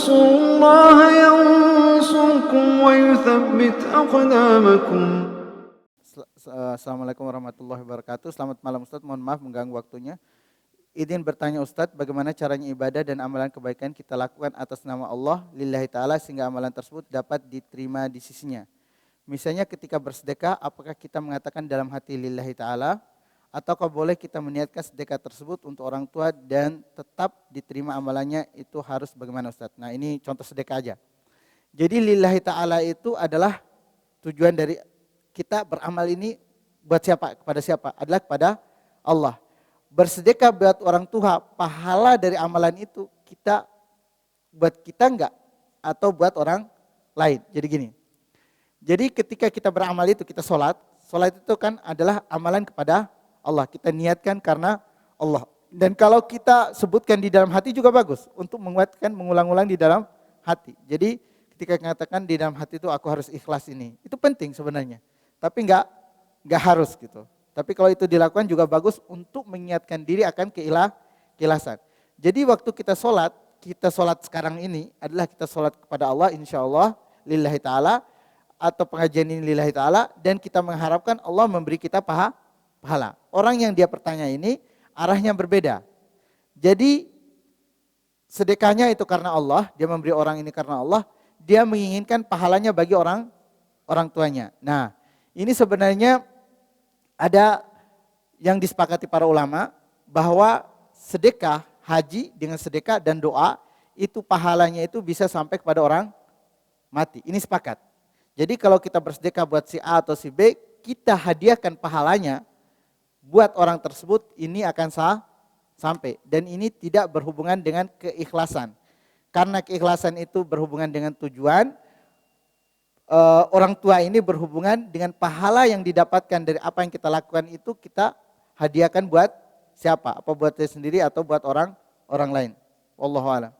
تنصروا الله ينصركم ويثبت أقدامكم. Assalamualaikum warahmatullahi wabarakatuh. Selamat malam Ustadz, mohon maaf mengganggu waktunya. Izin bertanya Ustadz, bagaimana caranya ibadah dan amalan kebaikan kita lakukan atas nama Allah lillahi ta'ala sehingga amalan tersebut dapat diterima di sisinya. Misalnya ketika bersedekah, apakah kita mengatakan dalam hati lillahi ta'ala, ataukah boleh kita meniatkan sedekah tersebut untuk orang tua dan tetap diterima amalannya, itu harus bagaimana Ustadz? Nah ini contoh sedekah aja. Jadi lillahi ta'ala itu adalah tujuan dari kita beramal ini buat siapa? Kepada siapa? Adalah kepada Allah. Bersedekah buat orang tua, pahala dari amalan itu kita buat kita enggak atau buat orang lain. Jadi gini. Jadi ketika kita beramal itu, kita sholat itu kan adalah amalan kepada Allah. Kita niatkan karena Allah. Dan kalau kita sebutkan di dalam hati juga bagus untuk menguatkan, mengulang-ulang di dalam hati. Jadi ketika mengatakan di dalam hati itu aku harus ikhlas ini, itu penting sebenarnya. Tapi enggak harus gitu. Tapi kalau itu dilakukan juga bagus untuk mengingatkan diri akan keikhlasan. Jadi waktu kita sholat sekarang ini adalah kita sholat kepada Allah insya Allah lillahi ta'ala atau pengajian ini lillahi ta'ala dan kita mengharapkan Allah memberi kita pahala. Orang yang dia bertanya ini arahnya berbeda. Jadi sedekahnya itu karena Allah, dia memberi orang ini karena Allah, dia menginginkan pahalanya bagi orang tuanya. Nah ini sebenarnya ada yang disepakati para ulama bahwa sedekah haji dengan sedekah dan doa itu pahalanya itu bisa sampai kepada orang mati. Ini sepakat. Jadi kalau kita bersedekah buat si A atau si B, kita hadiahkan pahalanya buat orang tersebut, ini akan sampai. Dan ini tidak berhubungan dengan keikhlasan. Karena keikhlasan itu berhubungan dengan tujuan, orang tua ini berhubungan dengan pahala yang didapatkan dari apa yang kita lakukan itu kita hadiahkan buat siapa? Apa buat saya sendiri atau buat orang lain? Wallahu a'lam.